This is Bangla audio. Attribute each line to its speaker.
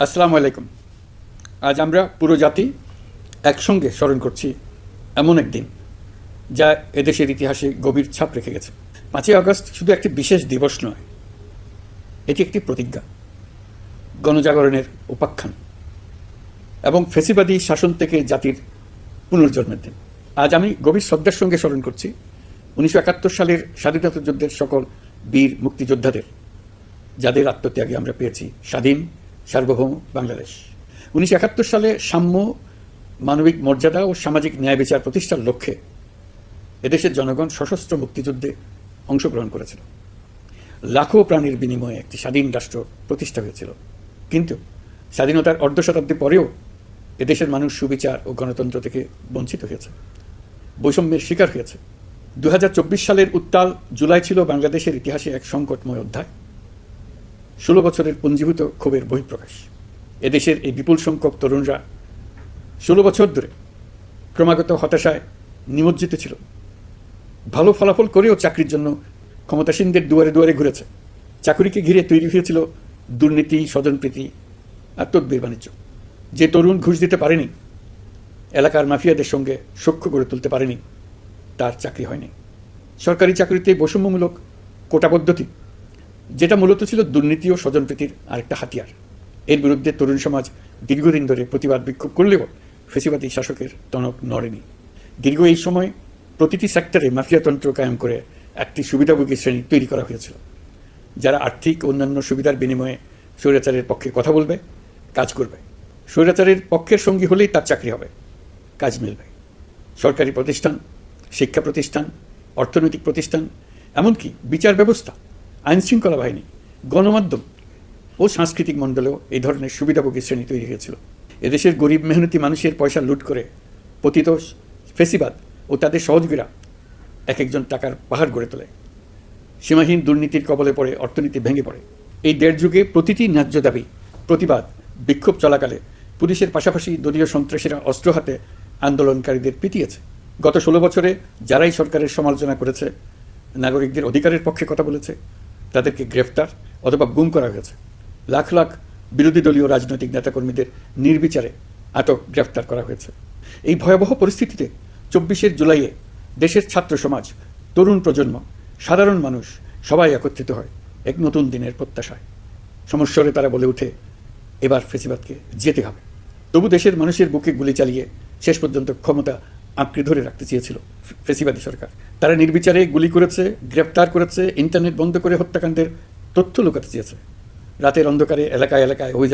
Speaker 1: আসসালামু আলাইকুম। আজ আমরা পুরো জাতি একসঙ্গে স্মরণ করছি এমন একদিন যা এদেশের ইতিহাসে গভীর ছাপ রেখে গেছে। 5ই আগস্ট শুধু একটি বিশেষ দিবস নয়, এটি একটি প্রতিজ্ঞা, গণজাগরণের উপাখ্যান এবং ফ্যাসিবাদী শাসন থেকে জাতির পুনর্জন্মের দিন। আজ আমি গভীর শ্রদ্ধার সঙ্গে স্মরণ করছি 1971 সালের স্বাধীনতা যুদ্ধের সকল বীর মুক্তিযোদ্ধাদের, যাদের আত্মত্যাগে আমরা পেয়েছি স্বাধীন সার্বভৌম বাংলাদেশ। 1971 সালে সাম্য, মানবিক মর্যাদা ও সামাজিক ন্যায় বিচার প্রতিষ্ঠার লক্ষ্যে এদেশের জনগণ সশস্ত্র মুক্তিযুদ্ধে অংশগ্রহণ করেছিল। লাখো প্রাণীর বিনিময়ে একটি স্বাধীন রাষ্ট্র প্রতিষ্ঠা হয়েছিল। কিন্তু স্বাধীনতার অর্ধ শতাব্দী পরেও এদেশের মানুষ সুবিচার ও গণতন্ত্র থেকে বঞ্চিত হয়েছে, বৈষম্যের শিকার হয়েছে। 2024 সালের উত্তাল জুলাই ছিল বাংলাদেশের ইতিহাসে এক সংকটময় অধ্যায়, 16 বছরের পুঞ্জীভূত ক্ষোভের বহিঃপ্রকাশ। এদেশের এই বিপুল সংখ্যক তরুণরা 16 বছর ধরে ক্রমাগত হতাশায় নিমজ্জিত ছিল। ভালো ফলাফল করেও চাকরির জন্য ক্ষমতাসীনদের দুয়ারে দুয়ারে ঘুরেছে। চাকরিকে ঘিরে তৈরি হয়েছিল দুর্নীতি, স্বজনপ্রীতি আর তদবির বাণিজ্য। যে তরুণ ঘুষ দিতে পারেনি, এলাকার মাফিয়াদের সঙ্গে সখ্য গড়ে তুলতে পারেনি, তার চাকরি হয়নি। সরকারি চাকরিতে বৈষম্যমূলক কোটা পদ্ধতি, যেটা মূলত ছিল দুর্নীতি ও স্বজনপ্রীতির আরেকটা হাতিয়ার, এর বিরুদ্ধে তরুণ সমাজ দীর্ঘদিন ধরে প্রতিবাদ বিক্ষোভ করলেও ফ্যাসিবাদী শাসকের টনক নড়েনি। দীর্ঘ এই সময় প্রতিটি সেক্টরে মাফিয়াতন্ত্র কায়েম করে একটি সুবিধাভোগী শ্রেণী তৈরি করা হয়েছিল, যারা আর্থিক ও অন্যান্য সুবিধার বিনিময়ে স্বৈরাচারের পক্ষে কথা বলবে, কাজ করবে। স্বৈরাচারের পক্ষের সঙ্গী হলেই তার চাকরি হবে, কাজ মিলবে। সরকারি প্রতিষ্ঠান, শিক্ষা প্রতিষ্ঠান, অর্থনৈতিক প্রতিষ্ঠান, এমনকি বিচার ব্যবস্থা, আইনশৃঙ্খলা বাহিনী, গণমাধ্যম ও সাংস্কৃতিক মণ্ডলেও এই ধরনের সুবিধাভোগী শ্রেণী তৈরি হয়েছিল। এদেশের গরিব মেহনতি মানুষের পয়সা লুট করে পতিত ফ্যাসিবাদ ও তাদের সহযোগীরা এক একজন টাকার পাহাড় গড়ে তোলে। সীমাহীন দুর্নীতির কবলে পড়ে অর্থনীতি ভেঙে পড়ে। এই দেড় যুগে প্রতিটি ন্যায্য দাবি, প্রতিবাদ, বিক্ষোভ চলাকালে পুলিশের পাশাপাশি দলীয় সন্ত্রাসীরা অস্ত্র হাতে আন্দোলনকারীদের পিটিয়েছে। গত 16 বছরে যারাই সরকারের সমালোচনা করেছে, নাগরিকদের অধিকারের পক্ষে কথা বলেছে, তাদেরকে গ্রেফতার অথবা গুম করা হয়েছে। লাখ লাখ বিরোধী দলীয় রাজনৈতিক নেতাকর্মীদের নির্বিচারে আটক, গ্রেফতার করা হয়েছে। এই ভয়াবহ পরিস্থিতিতে 24 জুলাইয়ে দেশের ছাত্র সমাজ, তরুণ প্রজন্ম, সাধারণ মানুষ সবাই একত্রিত হয় এক নতুন দিনের প্রত্যাশায়। সমস্বরে তারা বলে ওঠে, এবার ফ্যাসিবাদকে যেতে হবে। তবু দেশের মানুষের বুকে গুলি চালিয়ে শেষ পর্যন্ত ক্ষমতা আঁকড়ে ধরে রাখতে চেয়েছিল ফ্যাসিবাদী সরকার। তারা নির্বিচারে গুলি করেছে, গ্রেফতার করেছে, ইন্টারনেট বন্ধ করে হত্যাকাণ্ডের তথ্য লুকাতে চেয়েছে। রাতের অন্ধকারে এলাকায় এলাকায় অভিযান